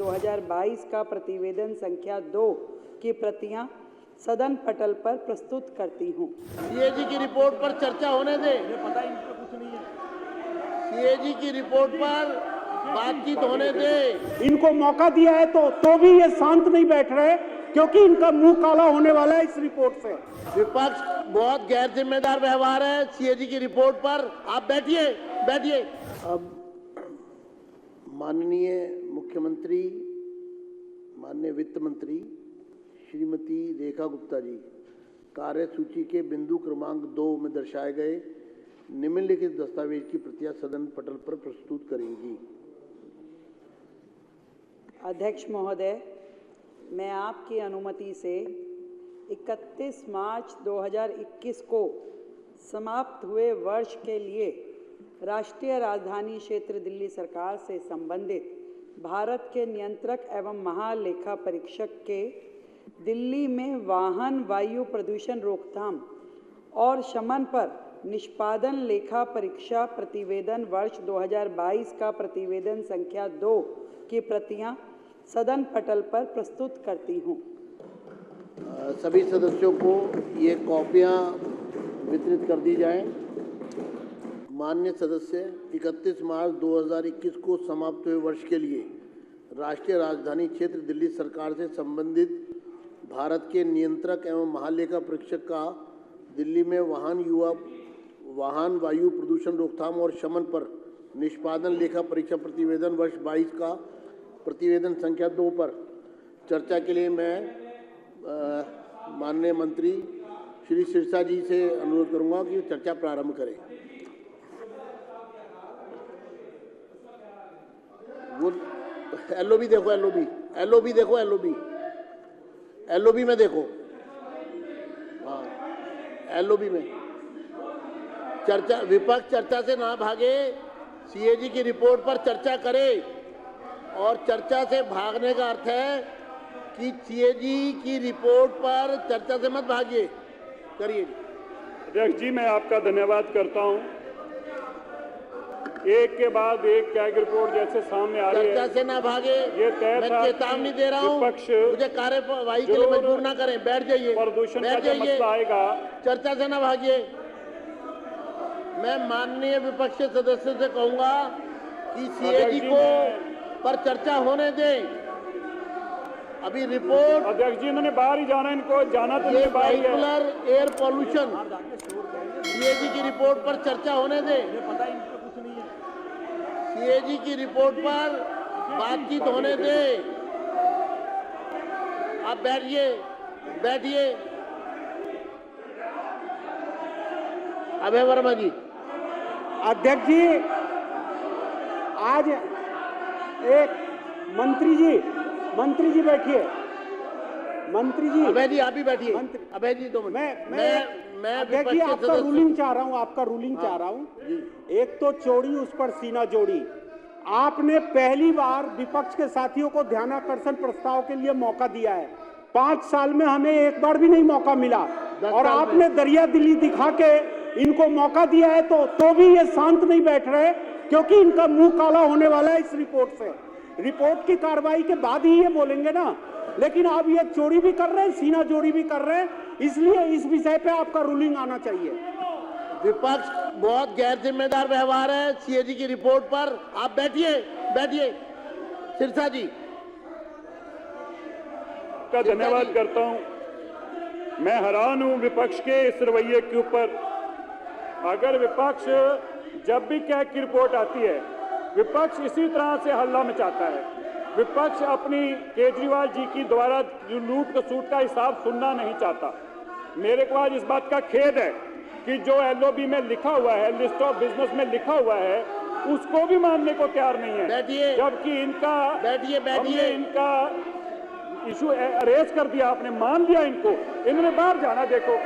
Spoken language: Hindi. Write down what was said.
2022 का प्रतिवेदन संख्या 2 की प्रतियां सदन पटल पर प्रस्तुत करती हूं। सीएजी की रिपोर्ट पर चर्चा होने दे। पता इनको कुछ नहीं है। सीएजी की रिपोर्ट पर बातचीत होने दे। इनको मौका दिया है तो भी ये शांत नहीं बैठ रहे, क्योंकि इनका मुंह काला होने वाला है इस रिपोर्ट से। विपक्ष बहुत गैर जिम्मेदार व्यवहार है सीएजी की रिपोर्ट पर। आप बैठिए। अब माननीय मुख्यमंत्री, माननीय वित्त मंत्री श्रीमती रेखा गुप्ता जी कार्यसूची के बिंदु क्रमांक 2 में दर्शाए गए निम्नलिखित दस्तावेज की प्रतियां सदन पटल पर प्रस्तुत करेंगी। अध्यक्ष महोदय, मैं आपकी अनुमति से 31 मार्च 2021 को समाप्त हुए वर्ष के लिए राष्ट्रीय राजधानी क्षेत्र दिल्ली सरकार से संबंधित भारत के नियंत्रक एवं महालेखा परीक्षक के दिल्ली में वाहन वायु प्रदूषण रोकथाम और शमन पर निष्पादन लेखा परीक्षा प्रतिवेदन वर्ष 2022 का प्रतिवेदन संख्या 2 की प्रतियां सदन पटल पर प्रस्तुत करती हूं। सभी सदस्यों को ये कॉपियां वितरित कर दी जाएं। माननीय सदस्य, 31 मार्च 2021 को समाप्त हुए वर्ष के लिए राष्ट्रीय राजधानी क्षेत्र दिल्ली सरकार से संबंधित भारत के नियंत्रक एवं महालेखा परीक्षक का दिल्ली में वाहन वायु प्रदूषण रोकथाम और शमन पर निष्पादन लेखा परीक्षा प्रतिवेदन वर्ष 22 का प्रतिवेदन संख्या 2 पर चर्चा के लिए मैं माननीय मंत्री श्री सिरसा जी से अनुरोध करूंगा कि चर्चा प्रारंभ करें। वो एलओबी देखो, एलओबी में देखो। हाँ, एलओबी में चर्चा, विपक्ष चर्चा से ना भागे, सीएजी की रिपोर्ट पर चर्चा करे। और चर्चा से भागने का अर्थ है कि सीएजी की रिपोर्ट पर चर्चा से मत भागिए। करिए। अध्यक्ष जी, मैं आपका धन्यवाद करता हूं। एक के बाद एक कैग रिपोर्ट जैसे सामने आ रही है, चर्चा से ना भागे। ये तय मैं चेतावनी दे रहा हूं, मुझे कार्यवाही के लिए मजबूर ना करें। बैठ जाइए, प्रदूषण का जो मसला आएगा, चर्चा से ना भागिए। मैं माननीय विपक्ष सदस्यों से कहूंगा कि सीएजी को पर चर्चा होने दें। अभी रिपोर्ट, अध्यक्ष जी इन्होंने बाहर ही जाना, इनको जाना तो ये बाहर है। वेहिकुलर एयर पॉल्यूशन सीएजी की रिपोर्ट पर चर्चा होने दें। पता इनको कुछ नहीं है। सीएजी की रिपोर्ट पर बातचीत होने दें। आप बैठिए। अभय वर्मा जी। अध्यक्ष जी, आज एक मंत्री जी बैठिए। मंत्री जी, अभय जी आप ही बैठिए। अभय जी 2 मिनट। मैं देखिए, आपका रूलिंग चाह रहा हूँ। एक तो चोरी, उस पर सीना जोड़ी। आपने पहली बार विपक्ष के साथियों को ध्यानाकर्षण प्रस्ताव के लिए मौका दिया है। 5 साल में हमें एक बार भी नहीं मौका मिला, और आपने दरिया दिली दिखा के इनको मौका दिया है तो भी ये शांत नहीं बैठ रहे, क्योंकि इनका मुंह काला होने वाला है इस रिपोर्ट से। रिपोर्ट की कार्रवाई के बाद ही ये बोलेंगे ना, लेकिन अब ये चोरी भी कर रहे हैं, सीना जोड़ी भी कर रहे हैं। इसलिए इस विषय पे आपका रूलिंग आना चाहिए। विपक्ष बहुत गैर जिम्मेदार व्यवहार है सीएजी की रिपोर्ट पर। आप बैठिए। सिरसा जी का धन्यवाद करता हूं। मैं हैरान हूं विपक्ष के इस रवैये के ऊपर। अगर विपक्ष जब भी कैग की रिपोर्ट आती है, विपक्ष इसी तरह से हल्ला मचाता है। विपक्ष अपनी केजरीवाल जी की द्वारा जो लूट खसूट का हिसाब सुनना नहीं चाहता। मेरे को आज इस बात का खेद है कि जो एलओबी में लिखा हुआ है, लिस्ट ऑफ बिजनेस में लिखा हुआ है, उसको भी मानने को तैयार नहीं है। जबकि इनका हमने इनका इशू अरेज कर दिया, आपने मान लिया इनको। इन्होंने बाहर जाना। देखो,